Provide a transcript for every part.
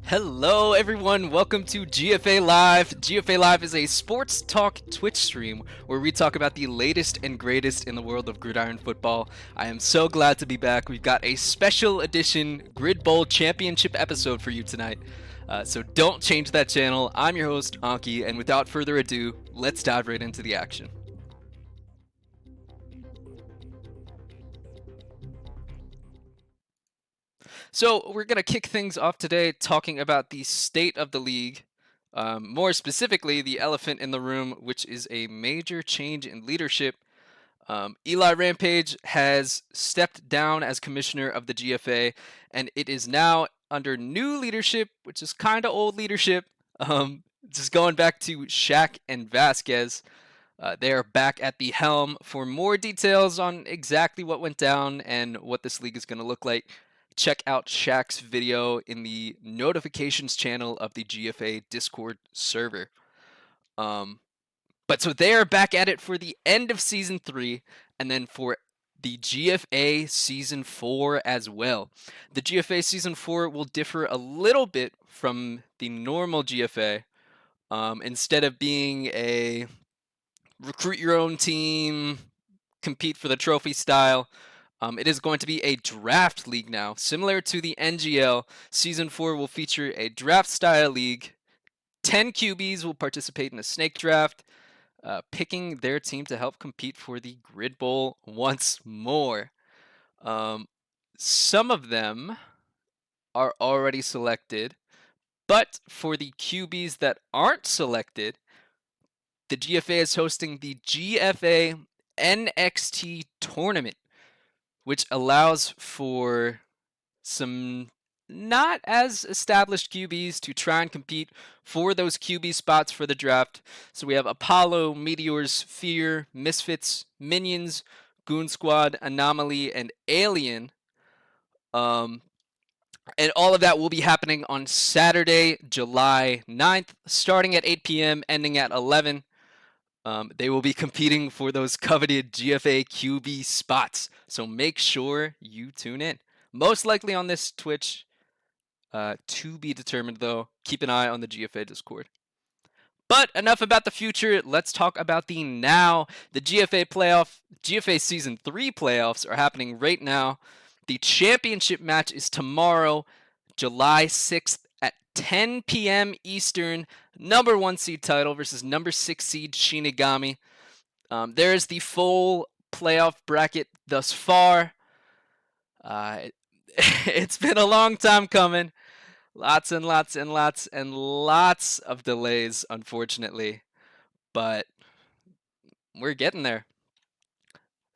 Hello everyone, welcome to GFA Live. GFA Live is a sports talk Twitch stream where we talk about the latest and greatest in the world of gridiron football. I am so glad to be back. We've got a special edition Grid Bowl Championship episode for you tonight. So don't change that channel. I'm your host, Anki, and without further ado, let's dive right into the action. So we're going to kick things off today talking about the state of the league. More specifically, the elephant in the room, which is a major change in leadership. Eli Rampage has stepped down as commissioner of the GFA, and it is now under new leadership, which is kind of old leadership. Just going back to Shaq and Vasquez. They are back at the helm. For more details on exactly what went down and what this league is going to look like, check out Shaq's video in the notifications channel of the GFA Discord server. But so they are back at it for the end of Season 3, and then for the GFA Season 4 as well. The GFA Season 4 will differ a little bit from the normal GFA. Instead of being a recruit your own team, compete for the trophy style, it is going to be a draft league now. Similar to the NGL, Season 4 will feature a draft style league. 10 QBs will participate in a snake draft, picking their team to help compete for the Grid Bowl once more. Some of them are already selected, but for the QBs that aren't selected, the GFA is hosting the GFA NXT tournament, which allows for some not as established QBs to try and compete for those QB spots for the draft. So we have Apollo, Meteors, Fear, Misfits, Minions, Goon Squad, Anomaly, and Alien. And all of that will be happening on Saturday, July 9th, starting at 8 p.m., ending at 11. They will be competing for those coveted GFA QB spots. So make sure you tune in. Most likely on this Twitch, to be determined though. Keep an eye on the GFA Discord. But enough about the future. Let's talk about the now. The GFA Season 3 playoffs are happening right now. The championship match is tomorrow, July 6th at 10 p.m. Eastern. Number 1 seed Tidal versus number 6 seed Shinigami. There is the full playoff bracket thus far. It's been a long time coming. Lots and lots and lots and lots of delays, unfortunately. But we're getting there.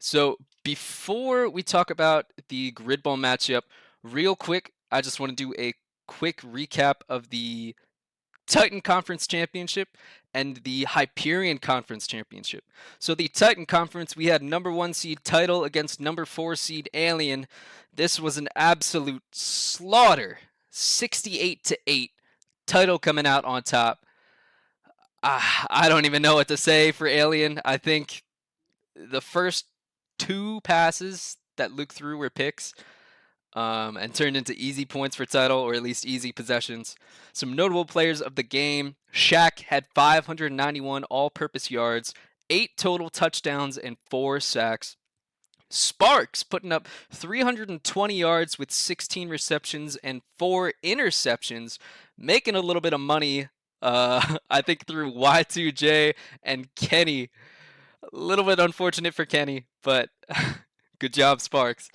So before we talk about the Grid Bowl matchup, real quick, I just want to do a quick recap of the Titan Conference Championship and the Hyperion Conference Championship. So the Titan Conference, we had number 1 seed Tidal against number 4 seed Alien. This was an absolute slaughter, 68-8. Tidal coming out on top. I don't even know what to say for Alien. I think the first 2 passes that Luke threw were picks. And turned into easy points for Tidal, or at least easy possessions. Some notable players of the game. Shaq had 591 all-purpose yards, 8 total touchdowns, and 4 sacks. Sparks putting up 320 yards with 16 receptions and 4 interceptions, making a little bit of money, I think, through Y2J and Kenny. A little bit unfortunate for Kenny, but good job, Sparks.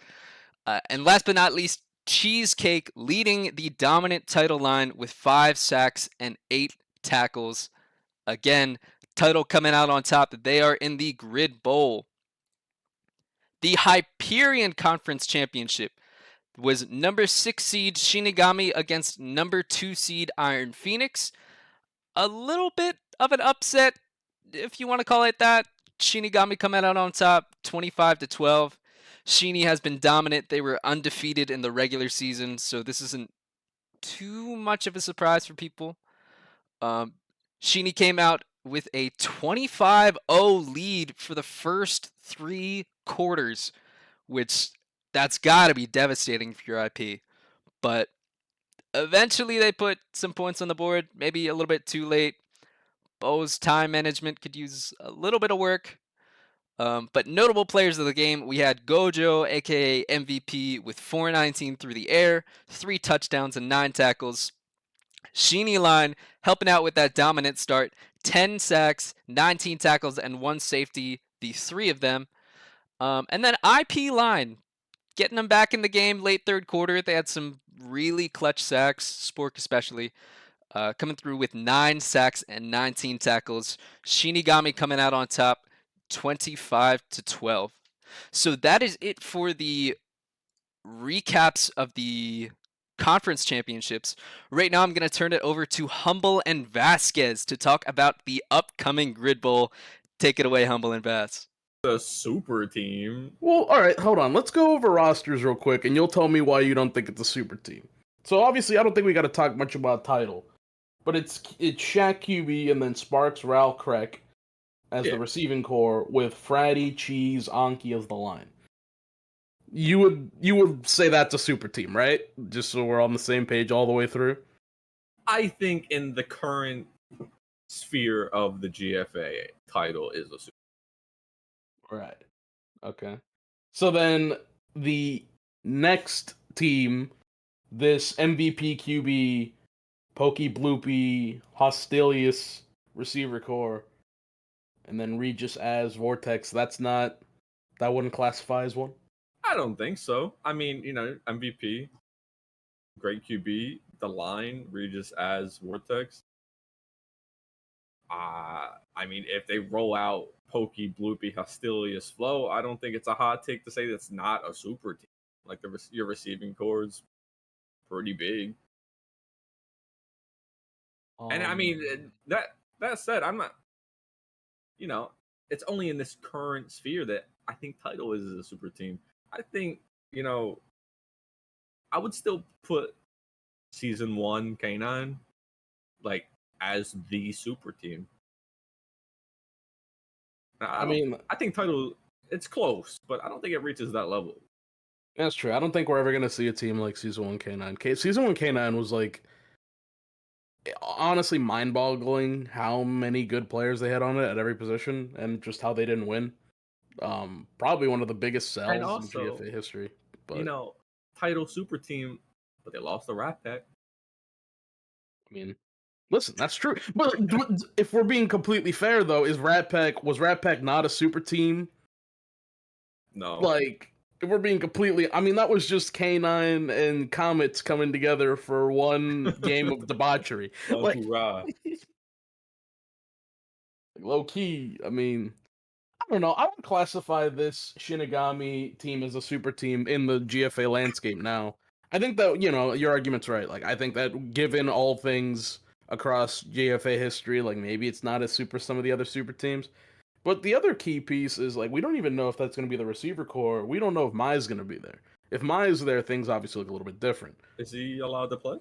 And last but not least, Cheesecake leading the dominant Tidal line with 5 sacks and 8 tackles. Again, Tidal coming out on top. They are in the Grid Bowl. The Hyperion Conference Championship was number 6 seed Shinigami against number 2 seed Iron Phoenix. A little bit of an upset, if you want to call it that. Shinigami coming out on top, 25-12. Shini has been dominant. They were undefeated in the regular season, so this isn't too much of a surprise for people. Shini came out with a 25-0 lead for the first 3 quarters, which that's got to be devastating for your IP. But Eventually, they put some points on the board, maybe a little bit too late. Bo's time management could use a little bit of work. But notable players of the game, we had Gojo, aka MVP, with 419 through the air, 3 touchdowns, and 9 tackles. Sheeny Line helping out with that dominant start, 10 sacks, 19 tackles, and 1 safety, the 3 of them. And then IP Line getting them back in the game late third quarter. They had some really clutch sacks, Spork especially, coming through with 9 sacks and 19 tackles. Shinigami coming out on top, 25-12. So that is it for the recaps of the conference championships. Right now, I'm going to turn it over to Humble and Vasquez to talk about the upcoming Grid Bowl. Take it away, Humble and Vas. The super team. Well, all right, hold on. Let's go over rosters real quick, and you'll tell me why you don't think it's a super team. So obviously, I don't think we got to talk much about Tidal, but it's Shaq QB and then Sparks, Ral, Krek as the receiving core with Fratty, Cheese, Anki as the line. You would say that's a super team, right? Just so we're on the same page all the way through. I think in the current sphere of the GFA, Tidal is a super. Right. Okay. So then the next team, this MVP QB, Pokey Bloopy, Hostilius receiver core, and then Regis as Vortex, that wouldn't classify as one? I don't think so. I mean, MVP, great QB, the line, Regis as Vortex. I mean, if they roll out Pokey, Bloopy, Hostilius, Flow, I don't think it's a hot take to say that's not a super team. Like your receiving core is pretty big. And I mean, that said, I'm not, it's only in this current sphere that I think Tidal is a super team. I think, I would still put Season 1 K9 like as the super team. I think Tidal, it's close, but I don't think it reaches that level. That's true. I don't think we're ever going to see a team like Season 1 K9. Season 1 K9 was like, honestly mind-boggling how many good players they had on it at every position and just how they didn't win. Probably one of the biggest sells also, in GFA history. But, Tidal super team, but they lost the Rat Pack. I mean, listen, that's true. But if we're being completely fair, though, was Rat Pack not a super team? No. Like, if we're being completely, I mean, that was just K9 and Comets coming together for one game of debauchery. Like, low key, I mean, I don't know. I would classify this Shinigami team as a super team in the GFA landscape now. I think that, your argument's right. Like, I think that given all things across GFA history, like, maybe it's not as super as some of the other super teams. But the other key piece is, like, we don't even know if that's going to be the receiver core. We don't know if Mai's going to be there. If Mai's there, things obviously look a little bit different. Is he allowed to play?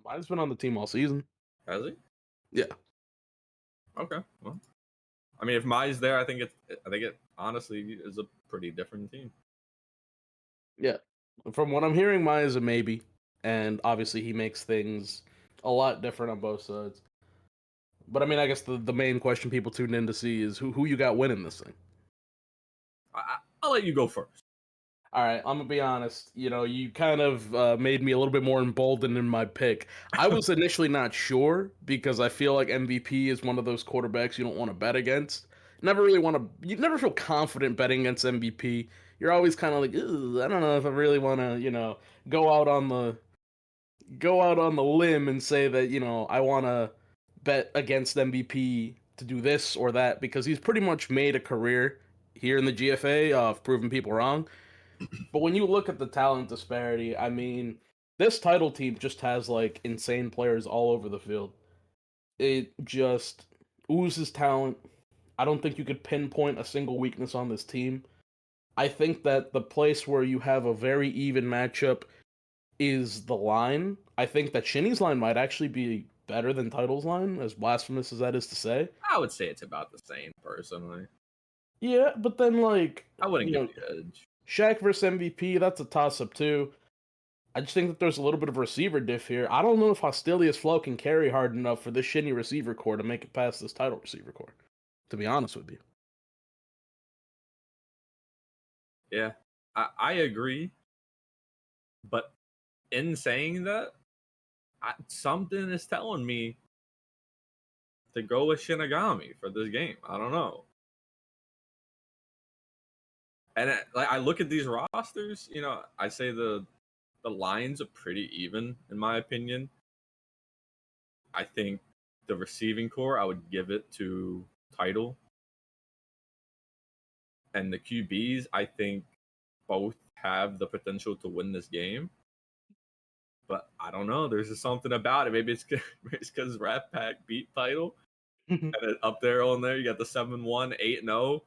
Mai's been on the team all season. Has he? Yeah. Okay. Well, I mean, if Mai's there, I think it honestly is a pretty different team. Yeah. From what I'm hearing, Mai is a maybe. And obviously he makes things a lot different on both sides. But I mean, I guess the main question people tune in to see is who you got winning this thing. I'll let you go first. All right, I'm gonna be honest. You kind of made me a little bit more emboldened in my pick. I was initially not sure because I feel like MVP is one of those quarterbacks you don't want to bet against. You never feel confident betting against MVP. You're always kind of like, I don't know if I really want to, go out on the limb and say that, I want to bet against MVP to do this or that because he's pretty much made a career here in the GFA of proving people wrong. But when you look at the talent disparity, I mean, this Tidal team just has like insane players all over the field. It just oozes talent. I don't think you could pinpoint a single weakness on this team. I think that the place where you have a very even matchup is the line. I think that Shinny's line might actually be better than Tidal's line, as blasphemous as that is to say. I would say it's about the same, personally. Yeah, but then, like, I wouldn't give the edge. Shaq versus MVP, that's a toss-up, too. I just think that there's a little bit of receiver diff here. I don't know if Hostilia's flow can carry hard enough for this shitty receiver core to make it past this title receiver core, to be honest with you. Yeah, I agree. But in saying that, something is telling me to go with Shinigami for this game. I don't know. And like I look at these rosters, I say the lines are pretty even in my opinion. I think the receiving core I would give it to Tidal, and the QBs I think both have the potential to win this game. But I don't know. There's just something about it. Maybe it's because Rat Pack beat Tidal, and up there on there you got the 7-1, 8-0.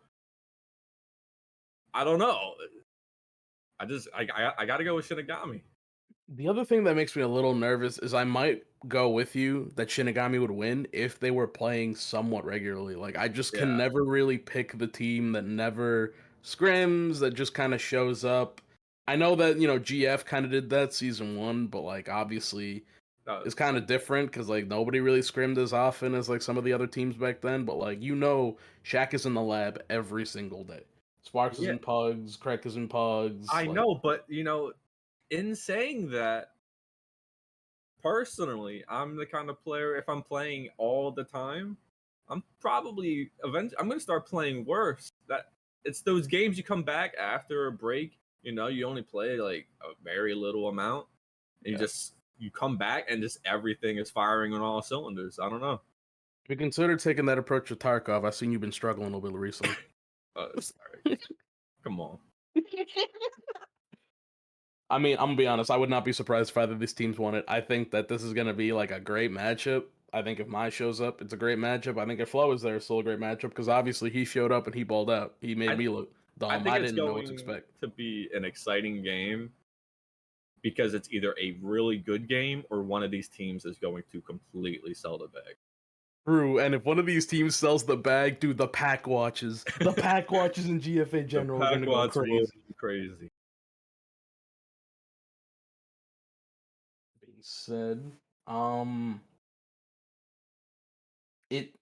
I don't know. I gotta go with Shinigami. The other thing that makes me a little nervous is I might go with you that Shinigami would win if they were playing somewhat regularly. Like, I just can Yeah. never really pick the team that never scrims, that just kind of shows up. I know that, GF kind of did that season 1, but, like, obviously No, it's kind of different because, like, nobody really scrimmed as often as, like, some of the other teams back then. But, like, Shaq is in the lab every single day. Sparks is yeah, in Pugs, Craig is in Pugs. I Like, know, but in saying that, personally, I'm the kind of player if I'm playing all the time, I'm probably eventually I'm gonna start playing worse. That it's those games you come back after a break, you only play like a very little amount, and yeah. you come back and just everything is firing on all cylinders. I don't know. If you consider taking that approach with Tarkov, I've seen you've been struggling a little bit recently. Sorry. Come on. I mean, I'm gonna be honest. I would not be surprised if either of these teams won it. I think that this is gonna be like a great matchup. I think if Mai shows up, it's a great matchup. I think if Flo is there, it's still a great matchup because obviously he showed up and he balled out. He made I me look I dumb. think I it's didn't know what to going expect. to be an exciting game because it's either a really good game or one of these teams is going to completely sell the bag. True, and if one of these teams sells the bag, dude, the pack watches in GFA The general are gonna go Packwads will crazy. be crazy. Being said, um, it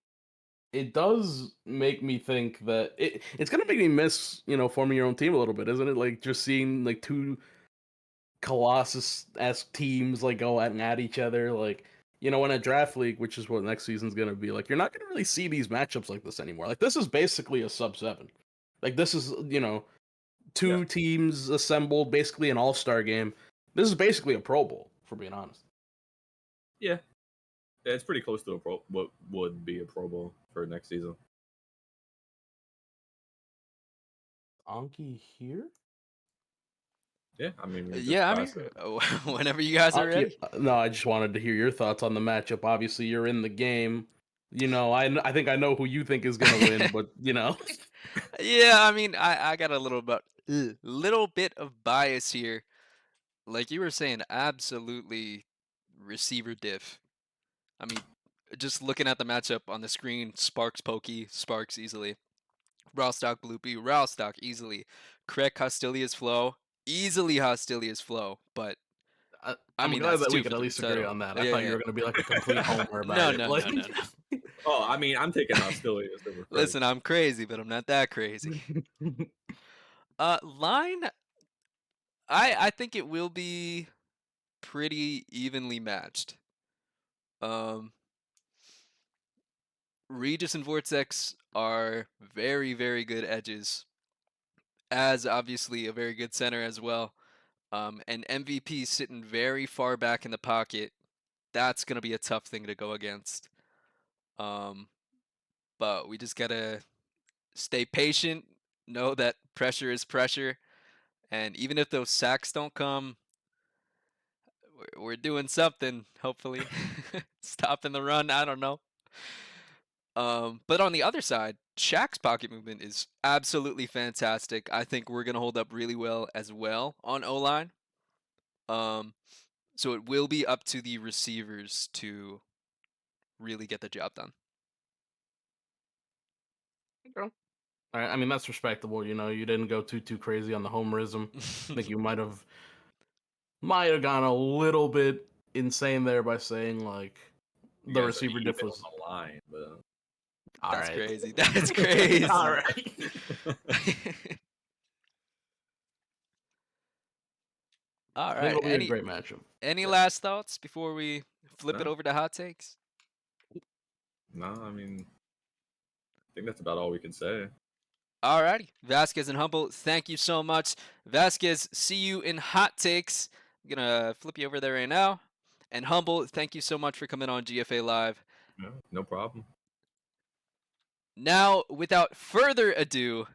it does make me think that it's gonna make me miss forming your own team a little bit, isn't it? Like just seeing like two Colossus-esque teams like go at each other, like in a draft league, which is what next season's gonna be. Like you're not gonna really see these matchups like this anymore. Like this is basically a sub 7. Like this is Yeah, two teams assembled, basically an all-star game. This is basically a Pro Bowl, for being honest. yeah, it's pretty close to what would be a Pro Bowl for next season. Anki here? Yeah, I mean we can just Yeah, I mean, pass it. whenever you guys are ready. No, I just wanted to hear your thoughts on the matchup. Obviously, you're in the game. I think I know who you think is gonna win, but Yeah, I mean, I got a little bit of bias here. Like you were saying, absolutely receiver diff. I mean, just looking at the matchup on the screen, Sparks Pokey, Sparks easily. Rawstock Bloopy, Rawstock easily. Craig Hostilia's Flow, easily Hostilia's Flow. But I I'm mean, glad that's that we two could for at the least agree title. on that. I Yeah, thought you yeah. were gonna be like a complete homer about No, it. no, Like, no, no, no. Oh, I mean I'm taking Hostilius over Craig. Listen, I'm crazy, but I'm not that crazy. Line, I think it will be pretty evenly matched. Um, Regis and Vortex are very, very good edges, as obviously a very good center as well. And MVP sitting very far back in the pocket. That's gonna be a tough thing to go against. Um, but we just gotta stay patient. Know that pressure is pressure, and even if those sacks don't come, we're doing something. Hopefully, stopping the run. I don't know. But on the other side, Shaq's pocket movement is absolutely fantastic. I think we're gonna hold up really well as well on O line. Um, so it will be up to the receivers to really get the job done. all right, I mean that's respectable. You didn't go too crazy on the homerism. I think you might have might have gone a little bit insane there by saying like You the guys are receiver even difference. on the line, but All That's right. crazy. That's crazy. All right. All I think right. it'll be a great matchup. Any Yeah. last thoughts before we flip it No. over to hot takes? No, I mean, I think that's about all we can say. Alrighty, Vasquez and Humble, thank you so much. Vasquez, see you in hot takes. I'm gonna flip you over there right now. And Humble, thank you so much for coming on GFA Live. No problem. Now, without further ado,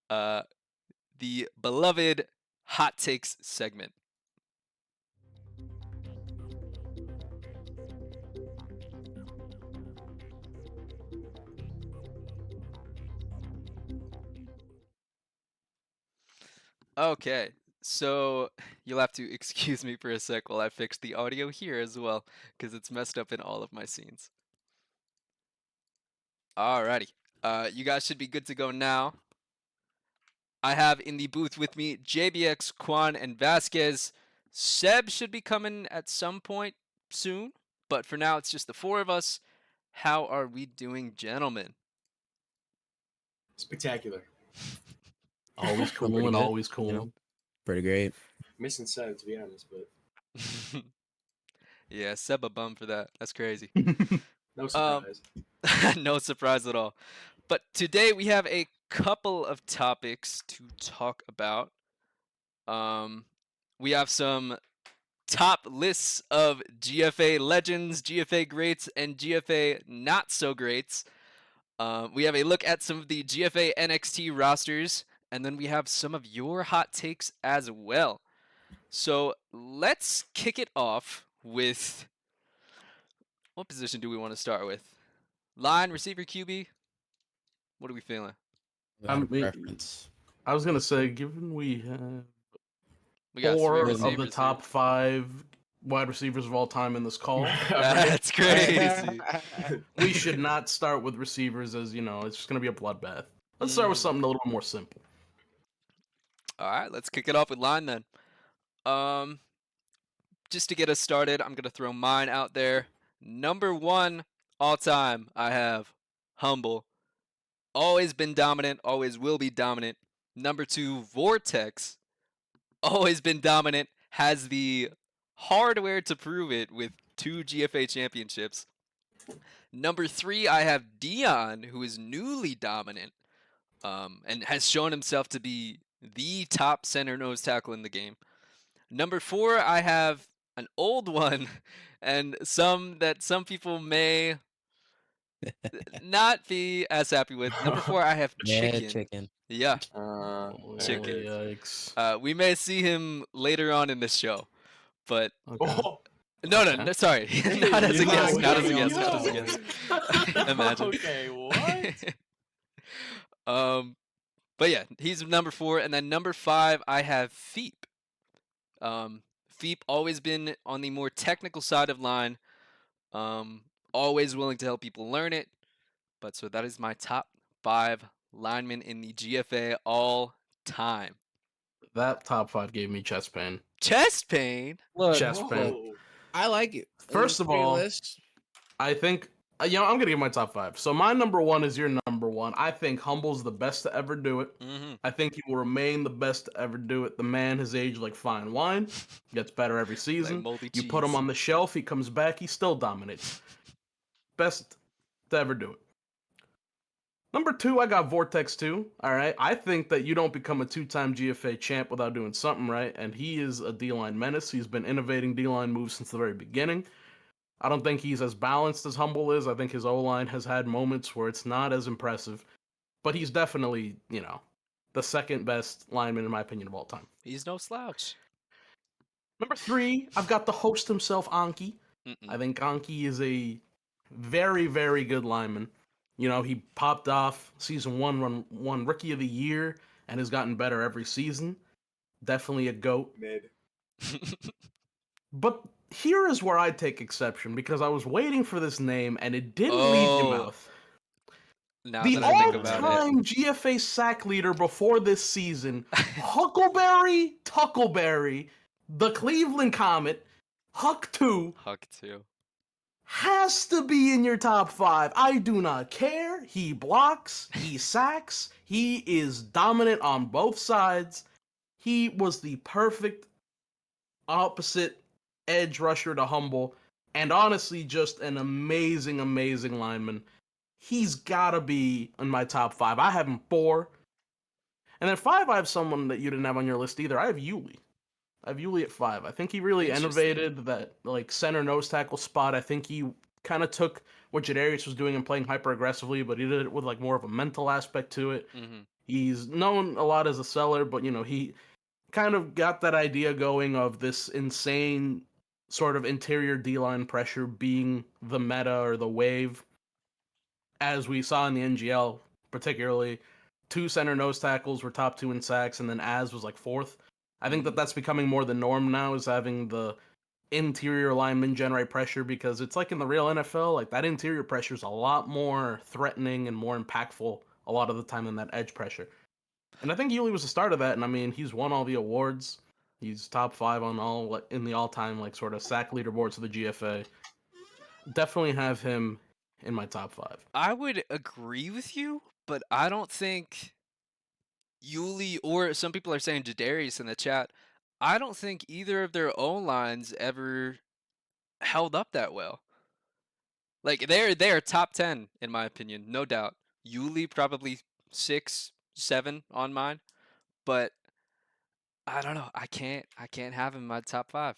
the beloved hot takes segment. Okay, so you'll have to excuse me for a sec while I fix the audio here as well, because it's messed up in all of my scenes. Alrighty, you guys should be good to go now. I have in the booth with me JBX, Quan, and Vasquez. Seb should be coming at some point soon, but for now it's just the four of us. How are we doing, gentlemen? Spectacular. Always cool pretty and good, always cool. you know. Pretty great. Missing Seb, to be honest, but Yeah, Seb a bum for that. That's crazy. no surprise. No surprise at all. But today we have a couple of topics to talk about. We have some top lists of GFA legends, GFA greats, and GFA not so greats. We have a look at some of the GFA NXT rosters, and then we have some of your hot takes as well. So let's kick it off with, what position do we want to start with? Line, receiver, QB? What are we feeling? I Without a mean, preference. I was gonna say, given we have We got four three of the receivers top 5 wide receivers of all time in this call, here. That's crazy. we should not start with receivers, as you know, it's just gonna be a bloodbath. Let's start with something a little more simple. All right, let's kick it off with line then. Just to get us started, I'm gonna throw mine out there. Number 1 all time, I have Humble. Always been dominant, always will be dominant. Number 2, Vortex. Always been dominant, has the hardware to prove it with 2 GFA championships. Number 3, I have Dion, who is newly dominant, and has shown himself to be the top center nose tackle in the game. Number 4, I have an old one, and some people may not be as happy with. Number 4, I have Yeah, Chicken. chicken. Yeah, Chicken. Yikes. we may see him later on in this show, but Okay. Oh, no, Okay. sorry, not as a Yo, guest, not as a yo, guest, not as a yo. guest. Imagine. Okay, what? But yeah, he's number 4, and then number 5, I have Feep. Feep always been on the more technical side of line, always willing to help people learn it. But so that is my top 5 linemen in the GFA all time. That top 5 gave me chest pain. Chest pain. Look, Chest pain. Whoa. I like it. First of all, list. I think, I'm gonna give my top 5. So my number 1 is your number 1. I think Humble's the best to ever do it. Mm-hmm. I think he will remain the best to ever do it. The man has aged like fine wine, gets better every season. Like moldy You put him cheese. on the shelf, he comes back, he still dominates. Best to ever do it. Number 2, I got Vortex 2. All right, I think that you don't become a 2-time GFA champ without doing something right, and he is a D-line menace. He's been innovating D-line moves since the very beginning. I don't think he's as balanced as Humble is. I think his O-line has had moments where it's not as impressive, but he's definitely, the second best lineman in my opinion of all time. He's no slouch. Number 3, I've got the host himself, Anki. Mm-mm. I think Anki is a very, very good lineman. He popped off season 1, won Rookie of the Year, and has gotten better every season. Definitely a GOAT. Mid. But here is where I take exception, because I was waiting for this name, and it didn't leave your Oh, mouth. now The that I think about it. all-time GFA sack leader before this season, Huckleberry Tuckleberry, the Cleveland Comet, Huck 2, Huck too. has to be in your top 5. I do not care. He blocks, he sacks, he is dominant on both sides. He was the perfect opposite edge rusher to Humble, and honestly, just an amazing, amazing lineman. He's gotta be in my top 5. I have him 4. And then 5, I have someone that you didn't have on your list either. I have Yuli. I have Yuli at 5. I think he really Interesting. innovated that like center nose tackle spot. I think he kind of took what Jadarius was doing and playing hyper aggressively, but he did it with like more of a mental aspect to it. Mm-hmm. He's known a lot as a seller, but he kind of got that idea going of this insane sort of interior D-line pressure being the meta or the wave, as we saw in the NGL, particularly. 2 center nose tackles were top 2 in sacks, and then Az was like 4th. I think that that's becoming more the norm now, is having the interior linemen generate pressure, because it's like in the real NFL, like that interior pressure is a lot more threatening and more impactful a lot of the time than that edge pressure. And I think Yuli was the start of that, and I mean, he's won all the awards. He's top 5 on all in the all-time like sort of sack leaderboards of the GFA. Definitely have him in my top 5. I would agree with you, but I don't think Yuli, or some people are saying Jadarius in the chat, I don't think either of their own lines ever held up that well. Like they're top 10 in my opinion, no doubt. Yuli probably 6, 7 on mine, but I don't know. I can't have him in my top 5.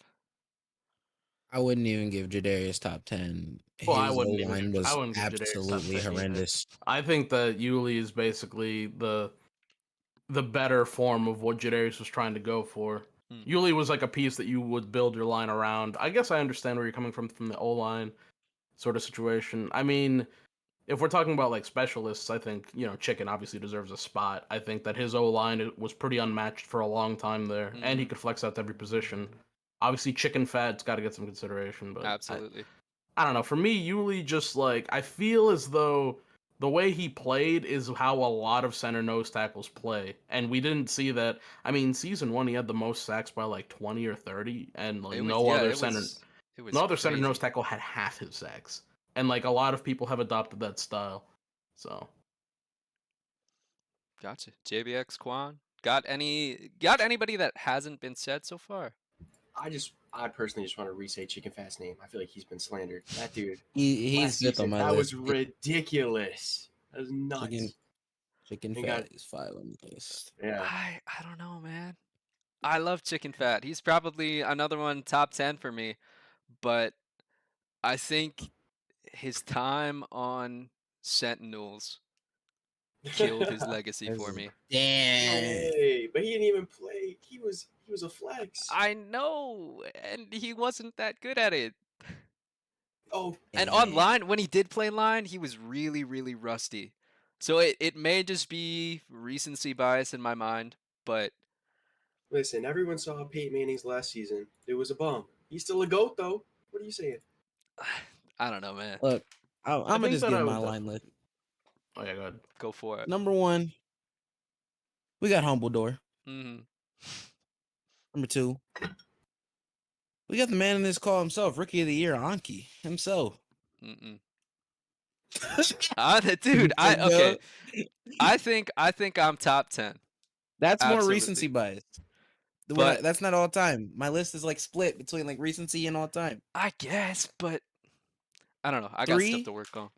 I wouldn't even give Jadarius top 10. Well, I His wouldn't O-line even. I was wouldn't give Jadarius top absolutely 10 either. horrendous. I think that Yuli is basically the better form of what Jadarius was trying to go for. Yuli was like a piece that you would build your line around. I guess I understand where you're coming from the O-line sort of situation. I mean, if we're talking about like specialists, I think Chicken obviously deserves a spot. I think that his O-line was pretty unmatched for a long time there, and he could flex out to every position. Obviously, Chicken Fat's got to get some consideration, but Absolutely. I don't know. For me, Yuli just like, I feel as though the way he played is how a lot of center nose tackles play, and we didn't see that. I mean, season 1 he had the most sacks by like 20 or 30, and like no other center nose crazy. tackle had half his sacks, and like a lot of people have adopted that style. So Gotcha. JBX Quan. Got anybody that hasn't been said so far? I personally just want to re-say Chicken Fat's name. I feel like he's been slandered. That dude. He's fifth on my that list. was ridiculous. That was nuts. Chicken Fat is 5 on the list. Yeah. I don't know, man. I love Chicken Fat. He's probably another one top 10 for me, but I think his time on Sentinels killed his legacy for me. Damn. Hey, but he didn't even play. He was a flex. I know, and he wasn't that good at it. Oh, And online, when he did play line, he was really, really rusty. So it may just be recency bias in my mind, but listen, everyone saw Peyton Manning's last season. It was a bum. He's still a GOAT, though. What are you saying? I don't know, man. Look, I'm gonna think just that give I my would line list. oh yeah, go ahead. Go for it. Number 1, we got Humbledore. Mm-hmm. Number 2, we got the man in this call himself, Rookie of the Year, Anki himself. Mm-mm. Dude, okay. I think I'm top 10. That's more Absolutely. recency bias. But that's not all time. My list is like split between like recency and all time. I guess, but I don't know. I got stuff to work on.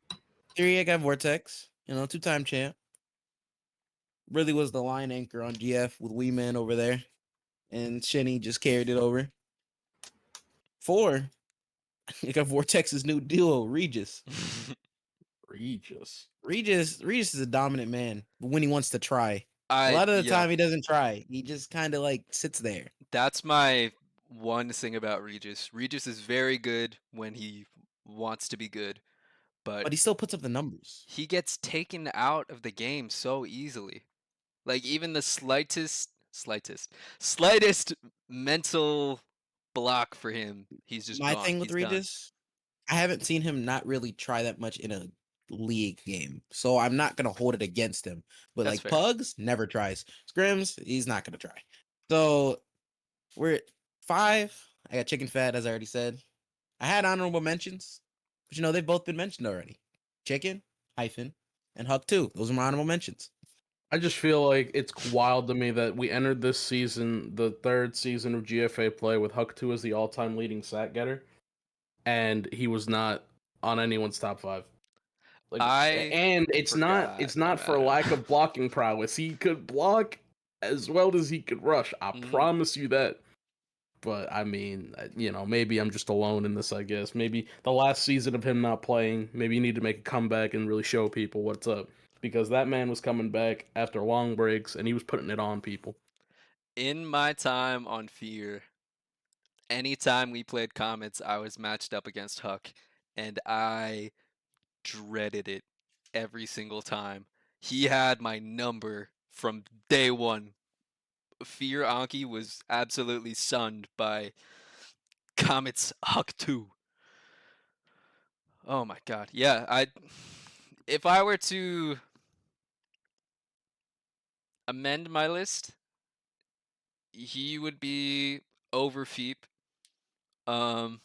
3, I got Vortex. 2-time champ. Really was the line anchor on GF with Wee Man over there, and Shinny just carried it over. 4, I got Vortex's new duo, Regis. Regis is a dominant man when he wants to try. A lot of the time he doesn't try. He just kind of like sits there. That's my one thing about Regis. Regis is very good when he wants to be good, but he still puts up the numbers. He gets taken out of the game so easily. Like even the slightest mental block for him, he's just my gone. thing with Regis, I haven't seen him not really try that much in a league game, so I'm not gonna hold it against him. But That's like fair. Pugs, never tries. Scrims, he's not gonna try. So 5, I got Chicken Fat, as I already said. I had honorable mentions, but they've both been mentioned already. Chicken, hyphen, and Huck 2. Those are my honorable mentions. I just feel like it's wild to me that we entered this season, the third season of GFA play, with Huck 2 as the all-time leading sack getter, and he was not on anyone's top 5. Like, I and forgot it's not for about lack him. of blocking prowess. He could block as well as he could rush. I Mhm. promise you that. But I mean, maybe I'm just alone in this. I guess maybe the last season of him not playing. Maybe you need to make a comeback and really show people what's up, because that man was coming back after long breaks and he was putting it on people. In my time on Fear, anytime we played Comets, I was matched up against Huck, and I dreaded it every single time. He had my number from day one. Fear Anki was absolutely sunned by Comet's Huck 2. Oh my god. Yeah, if I were to amend my list, he would be over Feep. Overfeed.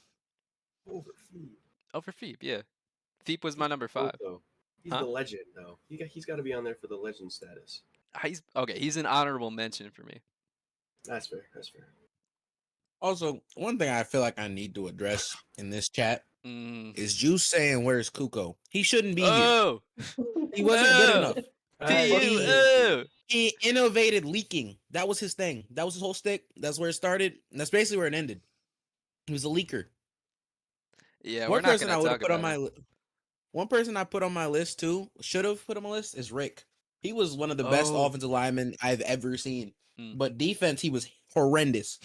Over Feep, yeah. Feep was my number Goat, 5. though. He's Huh? the legend, though. He's got to be on there for the legend status. He's okay, he's an honorable mention for me. That's fair. That's fair. Also, one thing I feel like I need to address in this chat Mm. is Juice saying, "Where's Kuko?" He shouldn't be here. Oh! He wasn't good Oh! enough. PU! He innovated leaking. That was his thing. That was his whole stick. That's where it started. And that's basically where it ended. He was a leaker. Yeah, we're One not person I gonna would talk have put on about my it. one person I put on my list too, should have put on my list, is Rick. He was one of the best Oh. offensive linemen I've ever seen. Mm. But defense, he was horrendous.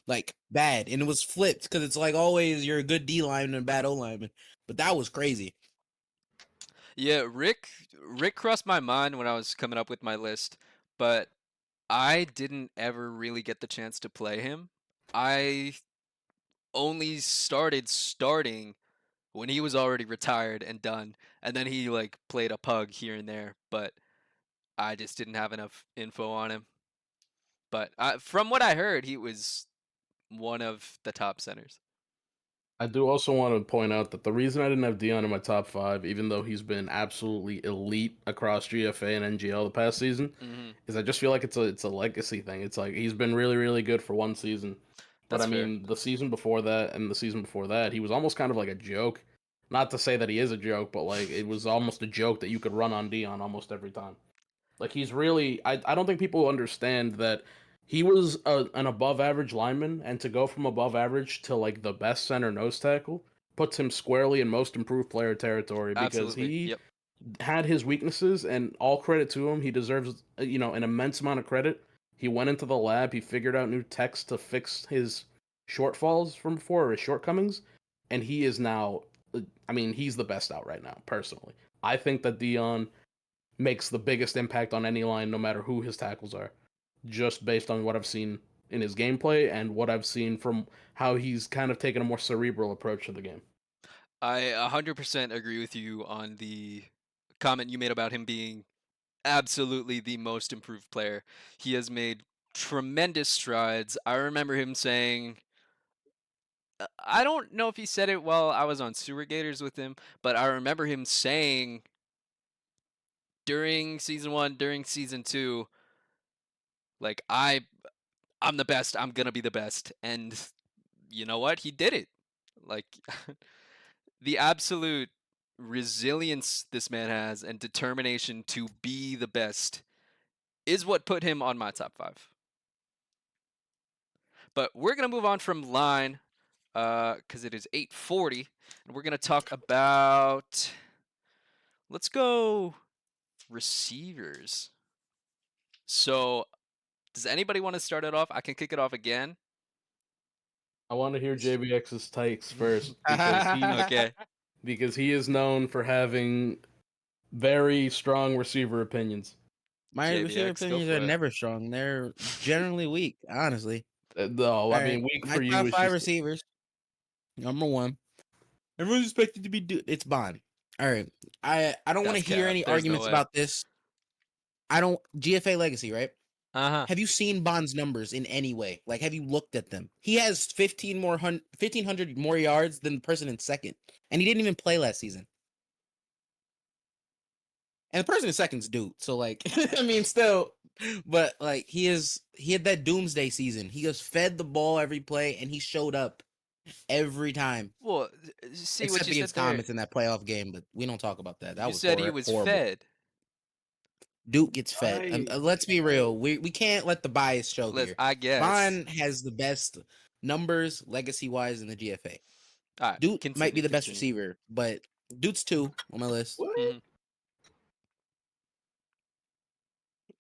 Like bad. And it was flipped because it's like always you're a good D lineman and a bad O lineman. But that was crazy. Yeah, Rick crossed my mind when I was coming up with my list, but I didn't ever really get the chance to play him. I only starting when he was already retired and done, and then he like played a pug here and there, but I just didn't have enough info on him. But from what I heard, he was one of the top centers. I do also want to point out that the reason I didn't have Dion in my top 5, even though he's been absolutely elite across GFA and NGL the past season, Mm-hmm. is I just feel like it's a legacy thing. It's like he's been really, really good for one season. But That's I fair. mean, the season before that and the season before that, he was almost kind of like a joke. Not to say that he is a joke, but like it was almost a joke that you could run on Dion almost every time. Like he's really, I don't think people understand that he was an above average lineman, and to go from above average to like the best center nose tackle puts him squarely in most improved player territory, because Absolutely. he Yep. had his weaknesses, and all credit to him. He deserves, an immense amount of credit. He went into the lab, he figured out new techs to fix his shortfalls from before, or his shortcomings, and he is now, I mean, he's the best out right now, personally. I think that Dion makes the biggest impact on any line, no matter who his tackles are, just based on what I've seen in his gameplay and what I've seen from how he's kind of taken a more cerebral approach to the game. I 100% agree with you on the comment you made about him being absolutely the most improved player. He has made tremendous strides. I remember him saying, I don't know if he said it while I was on Sewer Gators with him, but I remember him saying during season 1, during season 2, like I'm the best, I'm going to be the best. And you know what? He did it. Like the absolute resilience this man has and determination to be the best is what put him on my top 5. But we're going to move on from line because it is 8:40, and we're going to talk about, let's go receivers. So does anybody want to start it off? I can kick it off again. I want to hear JBX's takes first, because Okay. because he is known for having very strong receiver opinions. My receiver JBX, go opinions for are it. never strong. They're generally weak, honestly. No, I All mean, right, weak my for you top is 5 just receivers. Number 1. Everyone's expected to be it's Bond. All right. I don't want to That's hear cap. any There's no arguments way. about this. GFA legacy, right? Have you seen Bond's numbers in any way? Like, have you looked at them? He has 1,500 more yards than the person in second, and he didn't even play last season. And the person in second's Dude. So, like, I mean, still, but like, he had that doomsday season. He just fed the ball every play, and he showed up every time. Well, see what Except you said against there. Comets in that playoff game, but we don't talk about that. That You was said he was horrible. fed. Duke gets fed. Let's be real. We can't let the bias show here. I guess. Bond has the best numbers legacy wise in the GFA. All right, Duke might be the best continue. receiver, but Duke's 2 on my list. What? Mhm.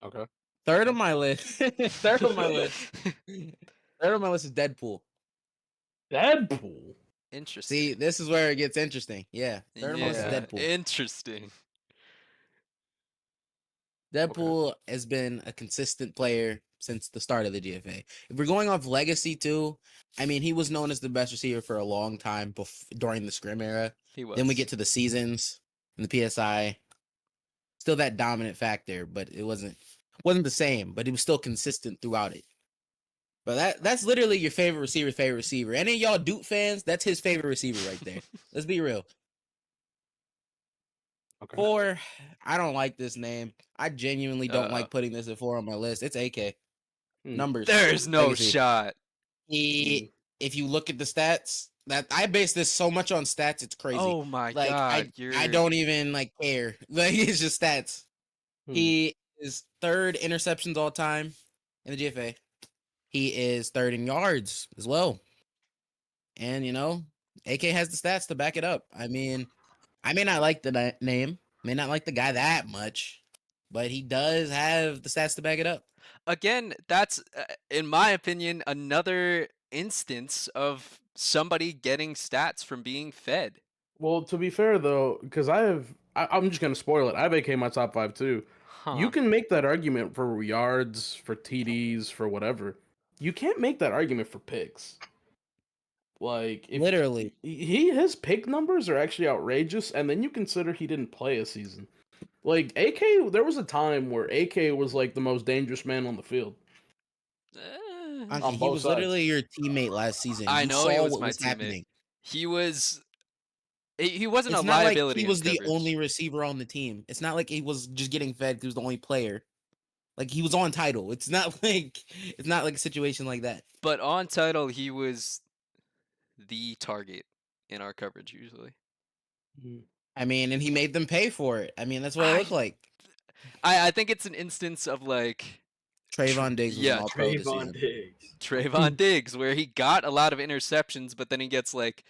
Okay. Third on my list. Third on my list. Third on my list is Deadpool. Deadpool. Interesting. See, this is where it gets interesting. Yeah. Third on my list is Okay. Deadpool. Interesting. Deadpool has been a consistent player since the start of the GFA. If we're going off legacy too, I mean, he was known as the best receiver for a long time during the scrim era. He was. Then we get to the seasons and the PSI. Still that dominant factor, but it wasn't the same, but he was still consistent throughout it. But that's literally your favorite receiver. Any of y'all Duke fans, that's his favorite receiver right there. Let's be real. Okay. 4, I don't like this name. I genuinely don't like putting this at 4 on my list. It's AK. Numbers. There's no legacy. shot. If you look at the stats, that I base this so much on stats, it's crazy. Oh my like, god. I don't even like care. Like, it's just stats. He is 3rd interceptions all time in the GFA. He is 3rd in yards as well. And AK has the stats to back it up. I mean, I may not like the name, may not like the guy that much, but he does have the stats to back it up. Again, that's in my opinion another instance of somebody getting stats from being fed. Well, to be fair though, because I'm just gonna spoil it. I have AK in my top 5 too. You can make that argument for yards, for TDs, for whatever. You can't make that argument for picks. Like, Literally, his pick numbers are actually outrageous, and then you consider he didn't play a season. Like, AK, there was a time where AK was like the most dangerous man on the field. He was literally your teammate last season. I know saw he was what my was teammate. happening. He wasn't It's a not like liability. he was the coverage. only receiver on the team. It's not like he was just getting fed because he was the only player. Like, he was on Tidal. It's not like a situation like that. But on Tidal, he was the target in our coverage usually. I mean, and he made them pay for it. I mean, that's what it looked like. I think it's an instance of like Trayvon Diggs was an all-pro this season. Trayvon Diggs, where he got a lot of interceptions, but then he gets like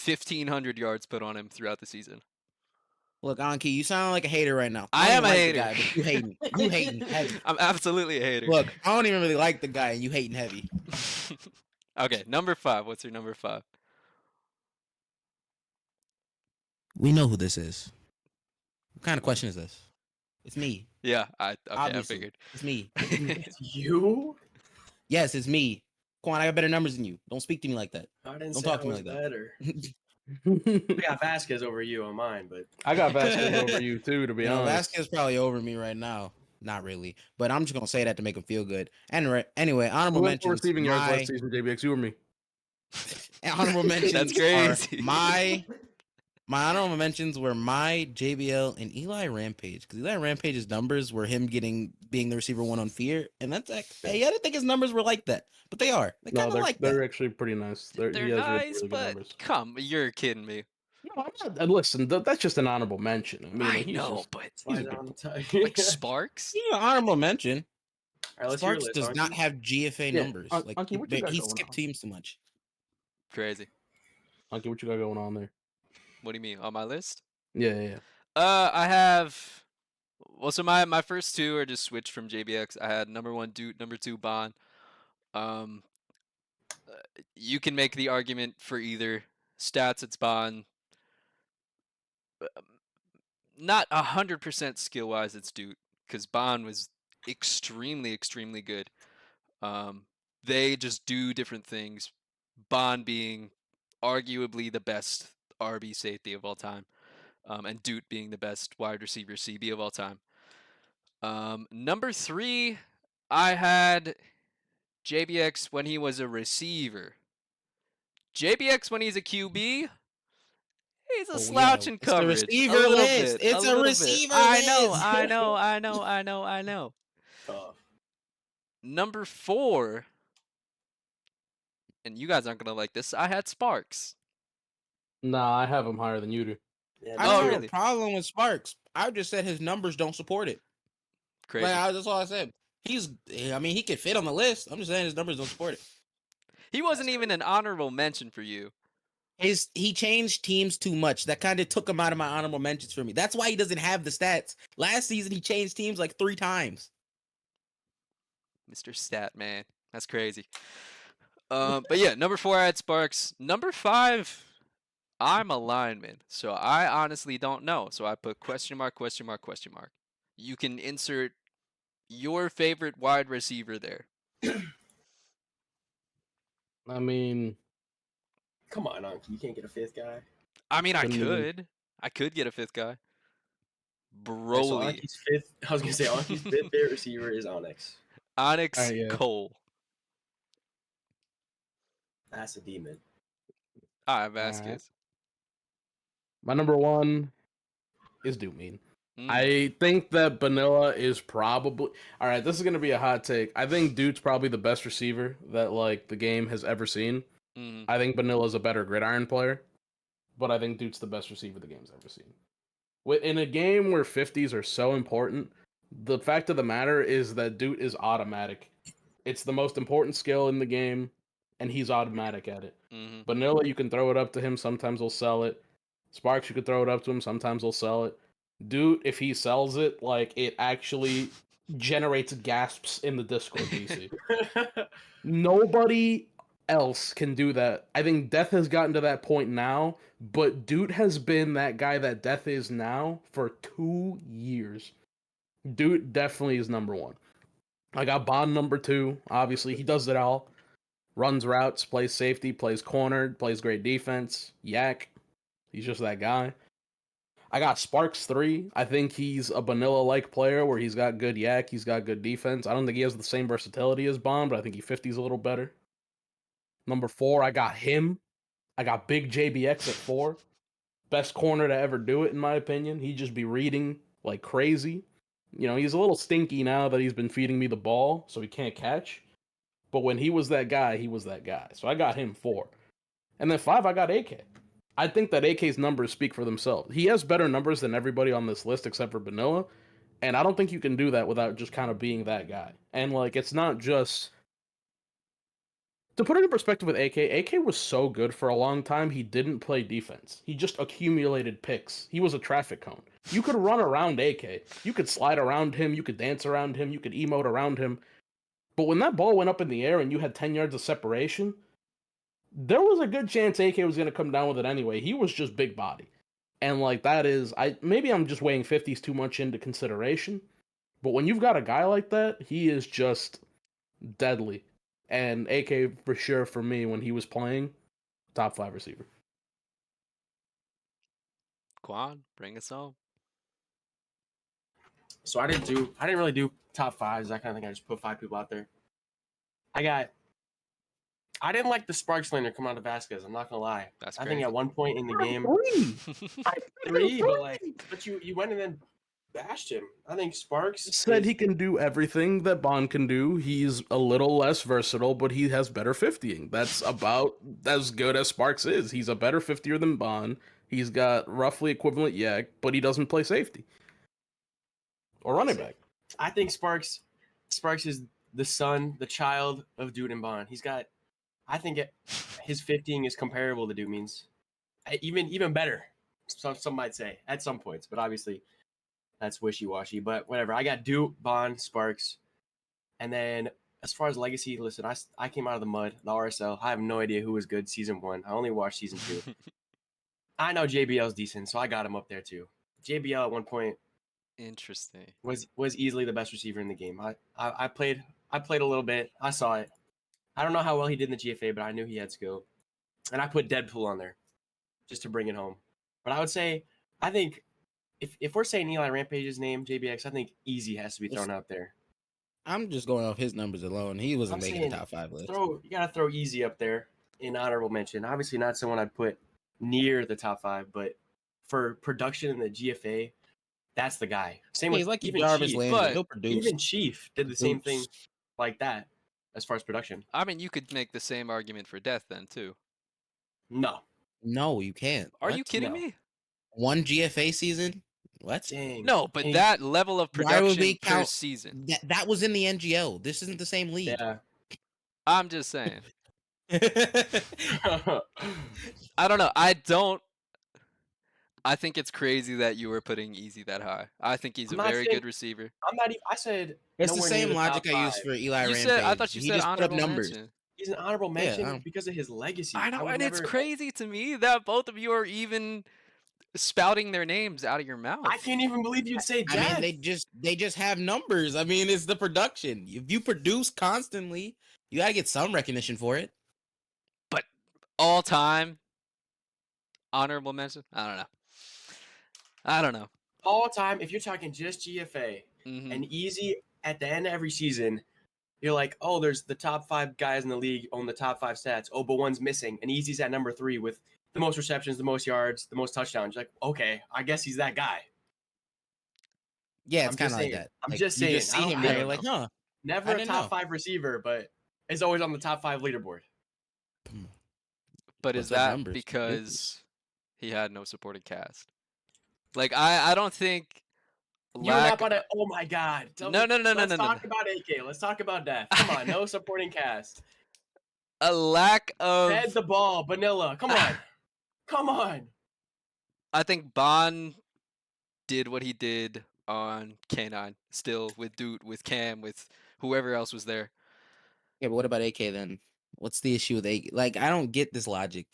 1,500 yards put on him throughout the season. Look, Anki, you sound like a hater right now. I am a hater. The guy, but you hating. You hating heavy. I'm absolutely a hater. Look, I don't even really like the guy, and you hating heavy. Okay, number 5. What's your number 5? We know who this is. What kind of question is this? It's me. Yeah, I Obviously. figured. It's me. It's you? Yes, it's me. Come on, I got better numbers than you. Don't speak to me like that. I didn't Don't say talk I to me was like that. better. I got Vasquez over you on mine, but I got Vasquez over you too, to be honest. Vasquez probably over me right now. Not really, but I'm just gonna say that to make him feel good. Anyway, honorable mentions. Receiving yards last season, JBX, you or me? Honorable mentions. That's crazy. My honorable mentions were my JBL and Eli Rampage, because Eli Rampage's numbers were him being the receiver 1 on Fear, and that's like, hey, I didn't think his numbers were like that, but they are. They kind of like that. They're actually pretty nice. They're he has nice, really good but numbers. come, you're kidding me. No, I'm not. Listen, that's just an honorable mention. I mean, I he's know, just, but he's a slide big on the player. tie. like Sparks. Yeah, honorable mention. All right, let's hear Sparks this, does not Anki. have GFA Yeah, numbers. Like, Anki, what you got he going skipped on? teams too much. Crazy. Anki, what you got going on there? What do you mean on my list? Yeah. I have. Well, so my first 2 are just switched from JBX. I had number 1 Dude, number 2 Bond. You can make the argument for either. Stats, it's Bond. Not 100% skill wise, it's Dude, because Bond was extremely good. They just do different things. Bond being arguably the best RB safety of all time, and Dude being the best wide receiver CB of all time. Number 3, I had JBX when he was a receiver. JBX when he's a QB, he's a Oh, slouch yo, in it's a coverage. A receiver little list. bit. A It's a little bit. receiver I know, list. I know. Tough. Number 4, and you guys aren't gonna like this, I had Sparks. Nah, I have him higher than you do. Yeah, I me Oh, don't too. have a really? problem with Sparks. I just said his numbers don't support it. Crazy. That's all I said. I mean, he could fit on the list. I'm just saying his numbers don't support it. He wasn't even an honorable mention for you. He changed teams too much. That kind of took him out of my honorable mentions for me. That's why he doesn't have the stats. Last season he changed teams like 3 times. Mr. Stat Man. That's crazy. But yeah, number 4 I had Sparks. Number 5, I'm a lineman, so I honestly don't know. So I put question mark, question mark, question mark. You can insert your favorite wide receiver there. I mean, Come on, Anki. You can't get a 5th guy. I mean, Couldn't even- I could get a 5th guy. Okay, so Broly, Anki's 5th. I was gonna say Anki's 5th favorite receiver is Onyx. Onyx Alright, yeah. Cole. That's a demon. Vasquez. my number 1 is Doomine. Mm, I think that Vanilla is probably all right. This is gonna be a hot take. I think Dude's probably the best receiver that like the game has ever seen. mm, I think Vanilla's a better gridiron player, but I think Dude's the best receiver the game's ever seen. In a game where 50s are so important, the fact of the matter is that Dude is automatic. It's the most important skill in the game, and he's automatic at it. mm. Vanilla, you can throw it up to him. Sometimes he'll sell it. Sparks, you could throw it up to him. Sometimes he'll sell it. Dude, if he sells it, like it actually generates gasps in the Discord DC. Nobody else can do that. I think Death has gotten to that point now, but Dude has been that guy that Death is now for 2 years. Dude definitely is number 1. I got Bond number 2. Obviously, he does it all. Runs routes, plays safety, plays cornered, plays great defense. Yak. He's just that guy. I got Sparks 3. I think he's a vanilla-like player where he's got good yak, he's got good defense. I don't think he has the same versatility as Bond, but I think he 50's a little better. Number 4, I got him. I got Big JBX at 4. Best corner to ever do it, in my opinion. He'd just be reading like crazy. You know, he's a little stinky now that he's been feeding me the ball, so he can't catch. But when he was that guy, he was that guy. So I got him 4. And then 5, I got AK. I think that AK's numbers speak for themselves. He has better numbers than everybody on this list except for Vanilla. And I don't think you can do that without just kind of being that guy. And like, it's not just to put it in perspective with AK was so good for a long time, he didn't play defense. He just accumulated picks. He was a traffic cone. You could run around AK. You could slide around him. You could dance around him. You could emote around him. But when that ball went up in the air and you had 10 yards of separation, there was a good chance AK was going to come down with it anyway. He was just big body. And like that is, maybe I'm just weighing 50s too much into consideration. But when you've got a guy like that, he is just deadly. And AK for sure for me when he was playing, top 5 receiver. Quan, bring us home. So I didn't really do top 5s. I kind of think I just put 5 people out there. I didn't like the Sparks laner come out of Vasquez. I'm not gonna lie. That's I think crazy. at one point in the game, 3, but you went and then bashed him. I think Sparks Said is- he can do everything that Bond can do. He's a little less versatile, but he has better 50ing. That's about as good as Sparks is. He's a better 50er than Bond. He's got roughly equivalent yak, but he doesn't play safety or running back. I think Sparks is the son, the child of Dude and Bond. I think his 50ing is comparable to Doomines. Even better. Some might say at some points, but obviously that's wishy-washy. But whatever. I got Duke, Bond, Sparks, and then as far as legacy, listen, I came out of the mud, the RSL. I have no idea who was good season 1. I only watched season 2. I know JBL's decent, so I got him up there too. JBL at one point Interesting. was easily the best receiver in the game. I played a little bit. I saw it. I don't know how well he did in the GFA, but I knew he had skill. And I put Deadpool on there just to bring it home. But I would say, I think if we're saying Eli Rampage's name, JBX, I think Easy has to be thrown out there. I'm just going off his numbers alone. He wasn't I'm making saying the top 5 list. you gotta throw Easy up there in honorable mention. Obviously not someone I'd put near the top 5, but for production in the GFA, that's the guy. Same Yeah, with he's like even Jarvis Chief. Landry. But He'll produce. Even Chief did the same thing like that as far as production. I mean, you could make the same argument for Death then too. No. No, you can't. Are What? you kidding No. me? One GFA season? What? Dang. No, but And that level of Why would we production per count- season. That was in the NGL. This isn't the same league. yeah. I'm just saying. I don't know. I think it's crazy that you were putting Easy that high. I think he's I'm a not very saying- good receiver. I'm not even. I said It's the nowhere near same the logic top I used 5. for Eli You Rampage. said I thought you he said just put up honorable numbers. mention. He's an honorable mention I know. because of his legacy. I know, would and it's never- crazy to me that both of you are even spouting their names out of your mouth. I can't even believe you'd say I Death. mean, they just have numbers. I mean, it's the production. If you produce constantly, you gotta get some recognition for it. But all time honorable mention? I don't know. all time, if you're talking just GFA Mhm. and Easy at the end of every season, you're like, oh, there's the top 5 guys in the league on the top 5 stats. Oh, but one's missing, and Easy's at number 3 with the most receptions, the most yards, the most touchdowns. You're like, okay, I guess he's that guy. Yeah, it's I'm kind just of like saying. that. I'm Like, just you saying. just I see don't- him I there, don't you're like, huh? Never I a didn't top know. 5 receiver, but is always on the top 5 leaderboard. But What's is up that numbers? because he had no supporting cast? Like I don't think You're not lack about to. Oh my God! No, no, Let's no. talk about AK. Let's talk about Death. Come on, no supporting cast. a lack Fed of the ball, vanilla. Come on, come on. I think Bond did what he did on K9 still with Dude, with Cam, with whoever else was there. Yeah, but what about AK then? What's the issue with AK? Like, I don't get this logic.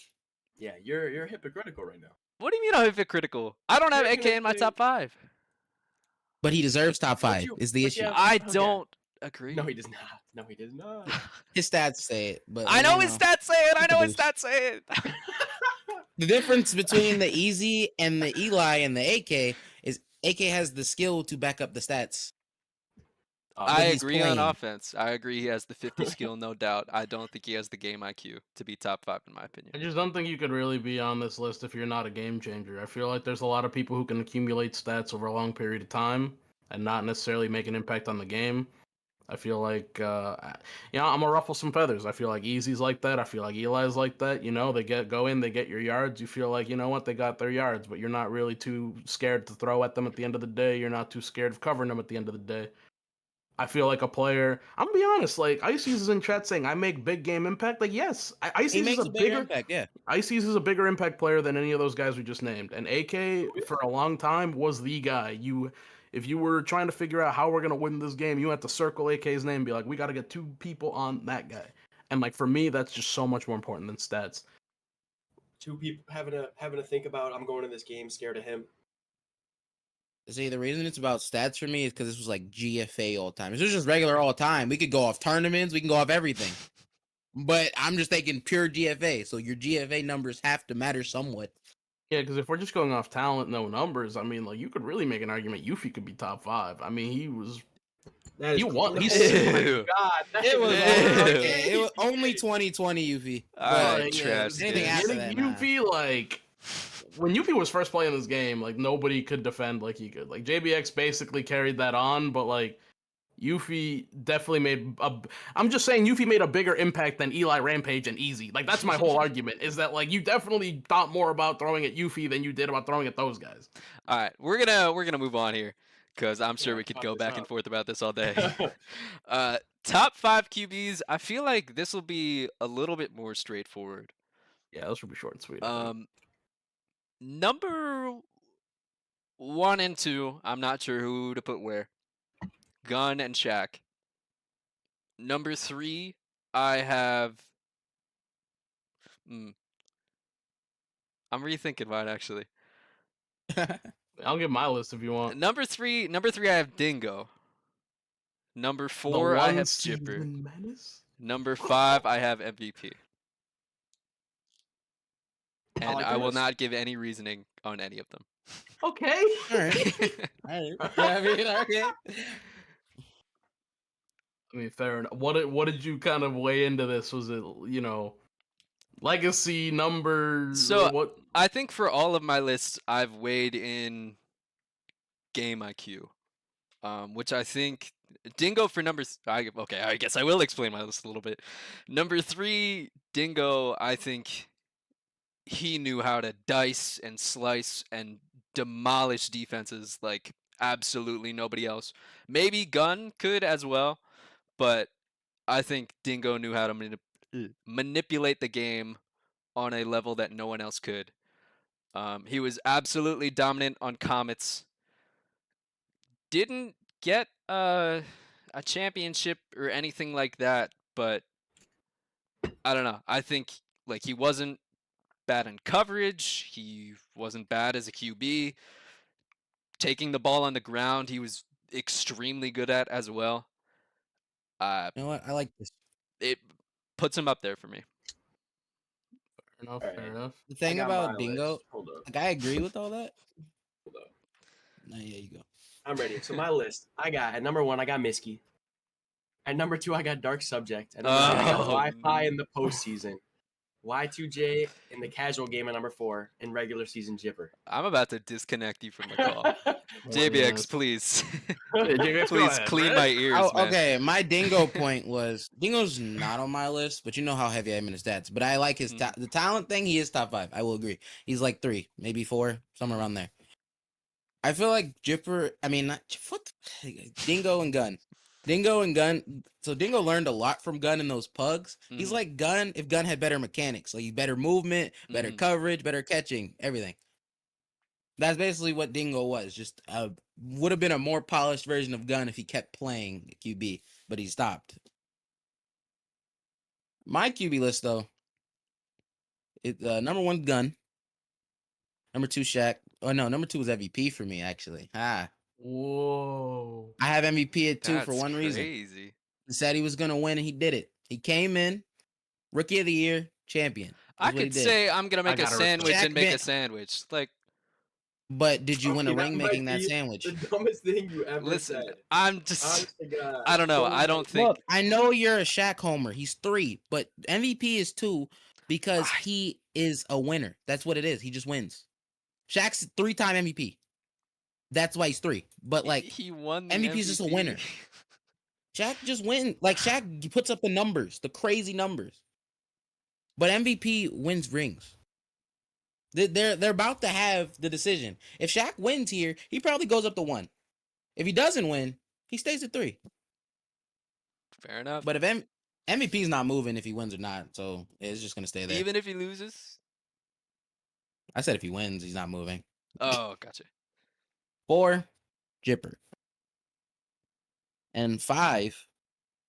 Yeah, you're hypocritical right now. What do you mean I'm hypocritical? I don't have You're AK in my gonna top 5. But he deserves top Don't 5. you- Is the but you issue? have- I okay. don't agree. No, he does not. No, he does not. His stats say it, but I know his stats say it. I know his Produce. stats say it. The difference between the Easy and the Eli and the AK is AK has the skill to back up the stats. I he's agree on playing. offense. I agree he has the 50 skill, no doubt. I don't think he has the game IQ to be top 5 in my opinion. I just don't think you could really be on this list if you're not a game changer. I feel like there's a lot of people who can accumulate stats over a long period of time and not necessarily make an impact on the game. I feel like, I'm gonna ruffle some feathers. I feel like Easy's like that. I feel like Eli's like that. You know, they go in, they get your yards. You feel like, you know what, they got their yards, but you're not really too scared to throw at them at the end of the day. You're not too scared of covering them at the end of the day. I feel like a player. I'm gonna be honest. Like Ices is in chat saying I make big game impact. Like yes, Ices He is makes a a bigger bigger impact, yeah. Ices is a bigger impact player than any of those guys we just named. And AK for a long time was the guy. If you were trying to figure out how we're gonna win this game, you had to circle AK's name and be like, we got to get 2 people on that guy. And like for me, that's just so much more important than stats. 2 people having to think about. I'm going to this game scared of him. See, the reason it's about stats for me is because this was like GFA all time. If this was just regular all time, we could go off tournaments, we can go off everything. But I'm just thinking pure GFA, so your GFA numbers have to matter somewhat. Yeah, because if we're just going off talent, no numbers, I mean, like you could really make an argument Yuffie could be top 5. I mean, he was. That is You want- oh he's- my Ew. God, that It was Ew. okay. It was only 2020 Yuffie. Alright, But, trash anything this. after that, nah. Yuffie, like when Yuffie was first playing this game, like nobody could defend like he could. Like JBX basically carried that on, but like Yuffie definitely made a. I'm just saying Yuffie made a bigger impact than Eli Rampage and Easy. Like that's my whole argument. Is that like you definitely thought more about throwing at Yuffie than you did about throwing at those guys. All right, we're gonna move on here because I'm sure Yeah, we could fuck go this back and up. forth about this all day. Top 5 QBs. I feel like this will be a little bit more straightforward. Yeah, those should be short and sweet. I think. Number 1 and 2. I'm not sure who to put where. Gun and Shaq. Number 3, I have. I'm rethinking mine actually. I'll give my list if you want. Number 3, I have Dingo. Number The 4, I have one Chipper. season menace? Number 5, I have MVP. And like I will this. not give any reasoning on any of them. Okay. All right. All right. Yeah, I mean, okay. I mean, fair enough. What did you kind of weigh into this? Was it, legacy numbers? So What? I think for all of my lists, I've weighed in game IQ, which I think Dingo for numbers. Okay, I guess I will explain my list a little bit. Number 3, Dingo. I think he knew how to dice and slice and demolish defenses like absolutely nobody else. Maybe Gunn could as well, but I think Dingo knew how to manipulate the game on a level that no one else could. He was absolutely dominant on Comets. Didn't get a championship or anything like that, but I don't know. I think like he wasn't bad in coverage. He wasn't bad as a QB. Taking the ball on the ground, he was extremely good at as well. You know what? I like this. It puts him up there for me. Fair enough. All Fair right. enough. The I thing got my about Dingo, list. Hold up. like I agree with all that. Hold up. No, yeah, you go. I'm ready. So my list, I got at number 1, I got Miski. At number 2, I got Dark Subject. At number 3, I got Oh, Wi-Fi in the postseason. Y2J in the casual game at number 4, and regular season Jipper. I'm about to disconnect you from the call. Oh, JBX, yes. please. Yeah, JBX, go Please ahead, clean man. my ears, man. Okay, my Dingo point was Dingo's not on my list, but you know how heavy I am in his stats. But I like his the talent thing. He is top 5. I will agree. He's like 3, maybe 4, somewhere around there. I feel like Jipper. I mean, Dingo and Gun. Dingo and Gun. So Dingo learned a lot from Gun in those pugs. He's Mhm. like Gun if Gun had better mechanics, like better movement, better Mhm. coverage, better catching, everything. That's basically what Dingo was. Just would have been a more polished version of Gun if he kept playing QB, but he stopped. My QB list though, it number 1 Gun, number 2 Shaq. Oh no, number 2 was MVP for me actually. Whoa. I have MVP at 2 for That's one reason. crazy. He said he was gonna win, and he did it. He came in, Rookie of the Year, champion. I That's what he could did. say I'm gonna make a gotta respect sandwich Jack and make a Van- sandwich. Like, But did you win a Okay, that ring might making that be sandwich? the dumbest thing you ever listen, said. I'm just. Honest to God. I don't know. So I don't think. Look, I know you're a Shaq homer. He's 3, but MVP is 2 because he is a winner. That's what it is. He just wins. Shaq's 3-time MVP. That's why he's 3. But like he won the MVP is just a winner. Shaq just win. Like Shaq puts up the numbers, the crazy numbers. But MVP wins rings. They're about to have the decision. If Shaq wins here, he probably goes up to 1. If he doesn't win, he stays at 3. Fair enough. But if MVP's not moving if he wins or not, so it's just gonna stay there. Even if he loses. I said if he wins, he's not moving. Oh, gotcha. 4, Jipper. And 5,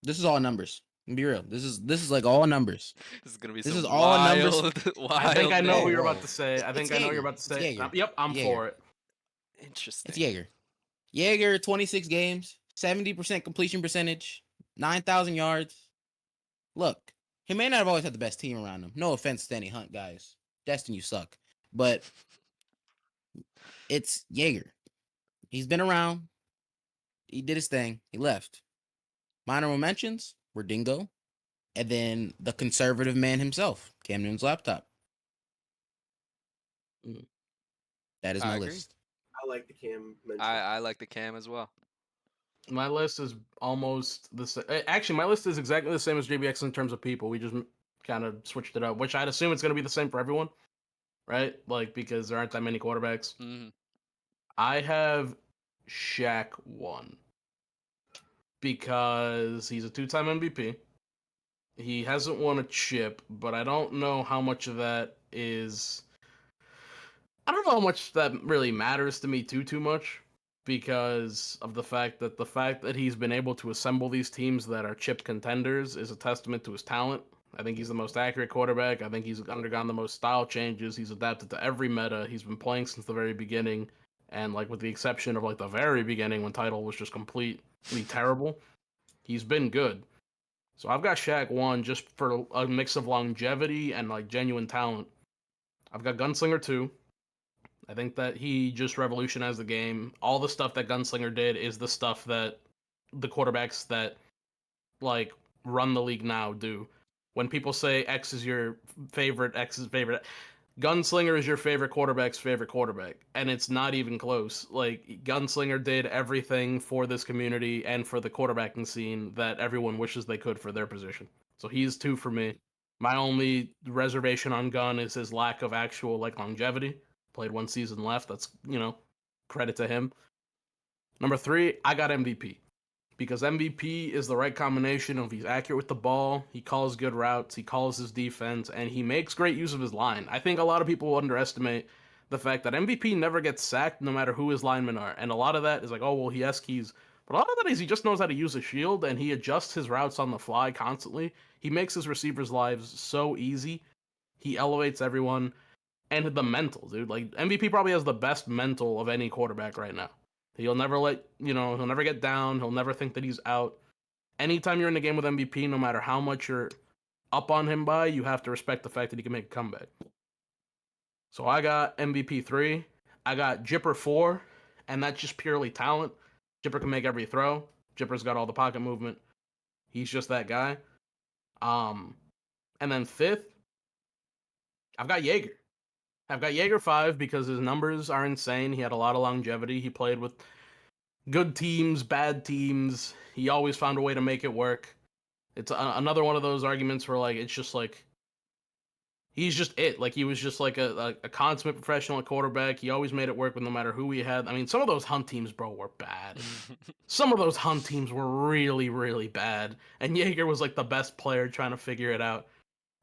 this is all numbers. Be real. This is like all numbers. This is gonna be This some is all numbers. wild. I think I know Whoa, who you're whoa. about to say. I think I know what you're about to It's say. Jaeger. Yep, I'm Jaeger. for it. Interesting. It's Jaeger. Jaeger, 26 games, 70% completion percentage, 9,000 yards. Look, he may not have always had the best team around him. No offense to any Hunt guys. Destin, you suck. But it's Jaeger. He's been around. He did his thing. He left. My honorable mentions were Dingo, and then the conservative man himself, Cam Newton's laptop. That is I my agree. list. I like the Cam mention. I like the Cam as well. My list is almost the same. Actually, my list is exactly the same as JBX in terms of people. We just kind of switched it up, which I'd assume it's going to be the same for everyone, right? Like, because there aren't that many quarterbacks. Mm-hmm. I have Shaq 1 because he's a 2-time MVP. He hasn't won a chip, but I don't know how much of that is. I don't know how much that really matters to me too much, because of the fact that he's been able to assemble these teams that are chip contenders is a testament to his talent. I think he's the most accurate quarterback. I think he's undergone the most style changes. He's adapted to every meta. He's been playing since the very beginning, and like with the exception of like the very beginning when Tidal was just completely terrible, he's been good. So I've got Shaq 1 just for a mix of longevity and like genuine talent. I've got Gunslinger 2. I think that he just revolutionized the game. All the stuff that Gunslinger did is the stuff that the quarterbacks that like run the league now do. When people say X is your favorite, X is favorite, Gunslinger is your favorite quarterback's favorite quarterback, and it's not even close. Like, Gunslinger did everything for this community and for the quarterbacking scene that everyone wishes they could for their position. So he's 2 for me. My only reservation on Gun is his lack of actual like longevity. Played 1 season left. That's, credit to him. Number 3, I got MVP. Because MVP is the right combination of he's accurate with the ball, he calls good routes, he calls his defense, and he makes great use of his line. I think a lot of people underestimate the fact that MVP never gets sacked no matter who his linemen are. And a lot of that is like, oh, well, he has keys. But a lot of that is he just knows how to use a shield, and he adjusts his routes on the fly constantly. He makes his receivers' lives so easy. He elevates everyone. And the mental, dude. Like, MVP probably has the best mental of any quarterback right now. He'll never he'll never get down. He'll never think that he's out. Anytime you're in the game with MVP, no matter how much you're up on him by, you have to respect the fact that he can make a comeback. So I got MVP 3. I got Jipper 4, and that's just purely talent. Jipper can make every throw. Jipper's got all the pocket movement. He's just that guy. And then 5th, I've got Jaeger. I've got Jaeger 5 because his numbers are insane. He had a lot of longevity. He played with good teams, bad teams. He always found a way to make it work. It's another one of those arguments where, like, it's just like he's just it. Like, he was just like a consummate professional at quarterback. He always made it work with no matter who he had. I mean, some of those Hunt teams, bro, were bad. Some of those Hunt teams were really, really bad. And Jaeger was like the best player trying to figure it out.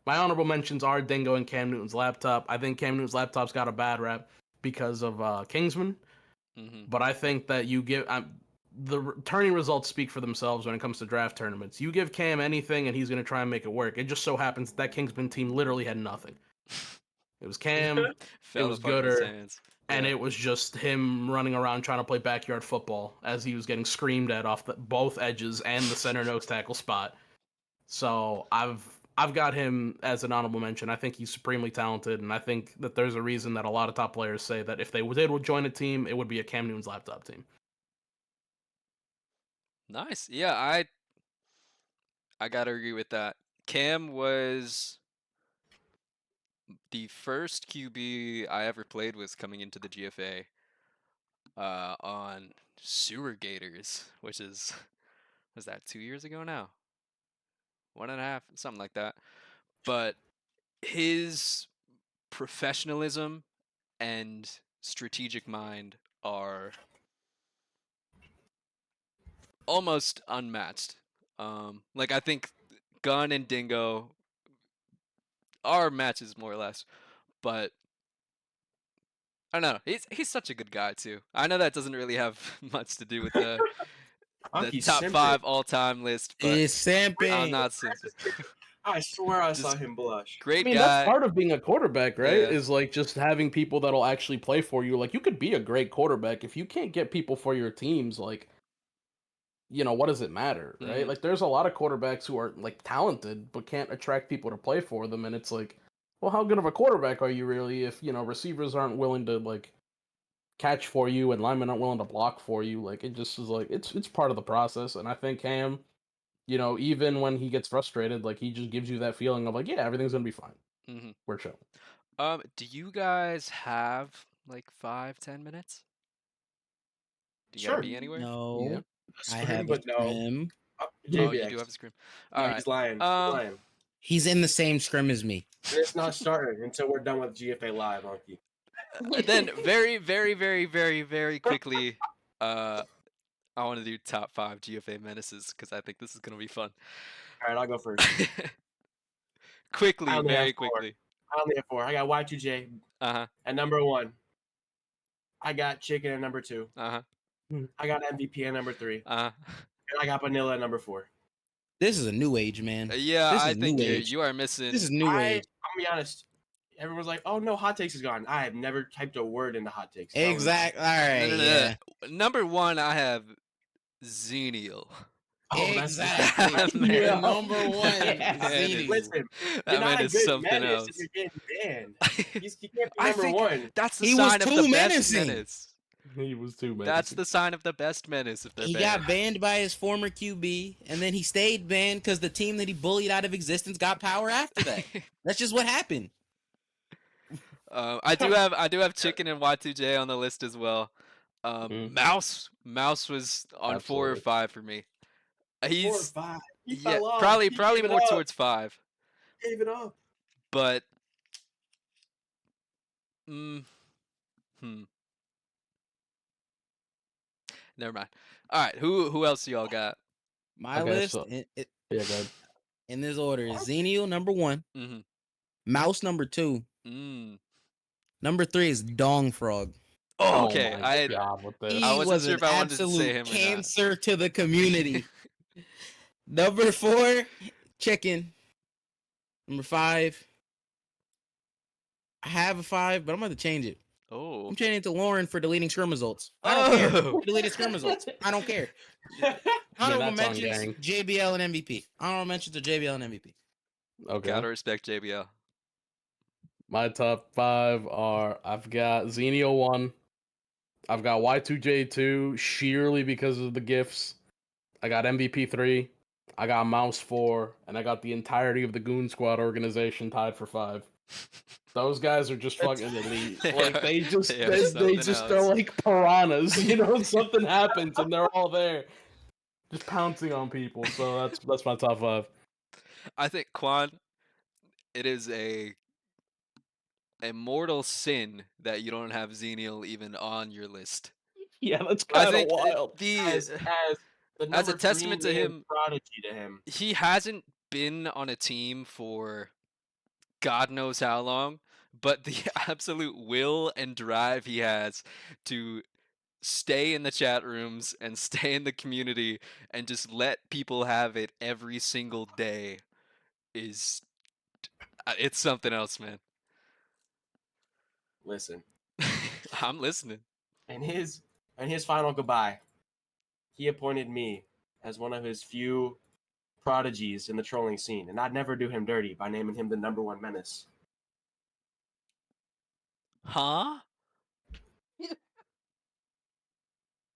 My honorable mentions are Dingo and Cam Newton's laptop. I think Cam Newton's laptop's got a bad rap because of Kingsman. But I think that the returning results speak for themselves when it comes to draft tournaments. You give Cam anything and he's going to try and make it work. It just so happens that Kingsman team literally had nothing. It was Cam, it was Gooder, and it was just him running around trying to play backyard football as he was getting screamed at off both edges and the center nose tackle spot. So I've got him as an honorable mention. I think he's supremely talented, and I think that there's a reason that a lot of top players say that if they would join a team, it would be a Cam Newton's laptop team. Nice. Yeah, I gotta agree with that. Cam was the first QB I ever played was coming into the GFA on Sewer Gators, which was that 2 years ago now? 1.5, something like that. But his professionalism and strategic mind are almost unmatched. Like, I think Gun and Dingo are matches more or less, but I don't know. He's such a good guy too. I know that doesn't really have much to do with the top 5 all-time list, but It's simping. I'm not simping. I swear I saw him blush. Great I mean, guy. that's part of being a quarterback, right? Yeah. Is like just having people that'll actually play for you. Like, you could be a great quarterback if you can't get people for your teams. Like, what does it matter, right? Like, there's a lot of quarterbacks who are like talented but can't attract people to play for them, and it's like, well, how good of a quarterback are you really if receivers aren't willing to like catch for you and linemen aren't willing to block for you? Like, it just is like it's part of the process. And I think Cam, even when he gets frustrated, like, he just gives you that feeling of like, yeah, everything's gonna be fine. We're chill. Do you guys have like 5-10 minutes? Do you gotta be anywhere? No. Yeah. I have but a no. scrim. Oh, JVX. you do have a scrim. No, All right. he's lying. He's lying. He's in the same scrim as me. It's not starting until we're done with GFA Live, Honky. Then very, very, very, very, very quickly, I want to do top 5 GFA menaces because I think this is gonna be fun. All right, I'll go first. Quickly, I only very have 4. quickly. I only have 4. I got Y2J Uh-huh. at number 1. I got Chicken at number 2. Uh-huh. I got MVP at number 3. Uh-huh. And I got Vanilla at number 4. This is a new age, man. Yeah, This I is think new age. you are missing. This is new age. I'm gonna be honest. Everyone's like, "Oh no, hot takes is gone." I have never typed a word into hot takes. Exactly. All right. No. Yeah. Number 1, I have Xenial. Oh, that's Exactly. Man. You're number 1. Man, Xenial. Listen, you're That not man a is good something menace else. if you're getting banned. He can't be I number think 1. that's the He was sign of too the best menacing. menace. He was too menacing. That's the sign of the best menace if they're He banned. got banned by his former QB, and then he stayed banned because the team that he bullied out of existence got power after that. That's just what happened. I do have Chicken and Y2J on the list as well. Mhm. Mouse was on 4 or Absolutely. 5 for me. 4 or He's 5. He yeah, fell off. probably He gave it more up. towards 5, Gave it up. but hmm. Never mind. All right, who else y'all got? My Okay, list so- in Yeah, go ahead. this order is Xenial number 1, Mm-hmm. Mouse number 2, number 3 is Dong Frog. Oh, okay. my God, with this. I He wasn't was sure an if I wanted to say absolute him or not. cancer to the community. Number 4, Chicken. Number 5, I have a 5, but I'm going to change it. Oh. I'm changing it to Lauren for deleting scrim results. I don't care. Oh. Deleted scrim results. I don't care. Honorable that's on mentions, gang. JBL and MVP. Honorable mentions to JBL and MVP. Okay. Gotta respect JBL. My top 5 are I've got Xenio 1. I've got Y2J2 sheerly because of the gifts. I got MVP 3. I got Mouse 4. And I got the entirety of the Goon Squad organization tied for 5. Those guys are just fucking elite. Like they just they are they something just else. are like piranhas. You know, something happens and they're all there, just pouncing on people. So that's my top 5. I think Quan, it is a mortal sin that you don't have Xenial even on your list. Yeah, that's I kind of think wild. as the number as a testament to 3 named him, prodigy to him. he hasn't been on a team for God knows how long, but the absolute will and drive he has to stay in the chat rooms and stay in the community and just let people have it every single day is it's something else, man. Listen, I'm listening. and his final goodbye, he appointed me as one of his few prodigies in the trolling scene, and I'd never do him dirty by naming him the number 1 menace. Huh?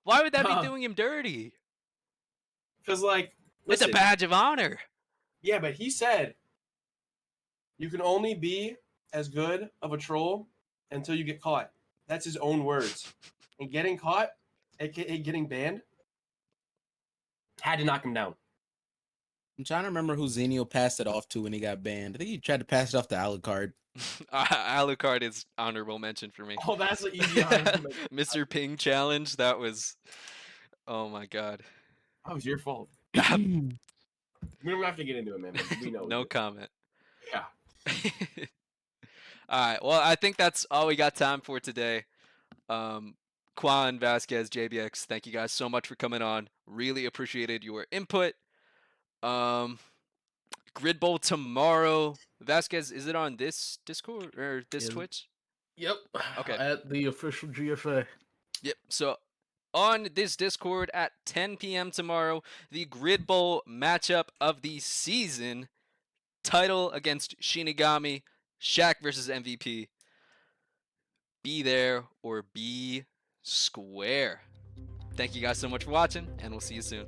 Why would that be doing him dirty? Because, like, It's a listen, badge of honor. yeah, but he said you can only be as good of a troll until you get caught. That's his own words. And getting caught, aka getting banned, had to knock him down. I'm trying to remember who Xenio passed it off to when he got banned. I think he tried to pass it off to Alucard. Alucard is honorable mention for me. Oh, that's an easy honorable mention. Mr. Ping challenge, that was, oh my god. That was your fault. Hmm. We don't have to get into it, man. But we know. No comment. Yeah. All right. Well, I think that's all we got time for today. Quan, Vasquez, JBX, thank you guys so much for coming on. Really appreciated your input. Grid Bowl tomorrow. Vasquez, is it on this Discord or this Twitch? Yep. Okay. At the official GFA. Yep. So on this Discord at 10 p.m. tomorrow, the Grid Bowl matchup of the season. Tidal against Shinigami. Shaq versus MVP. Be there or be square. Thank you guys so much for watching, and we'll see you soon.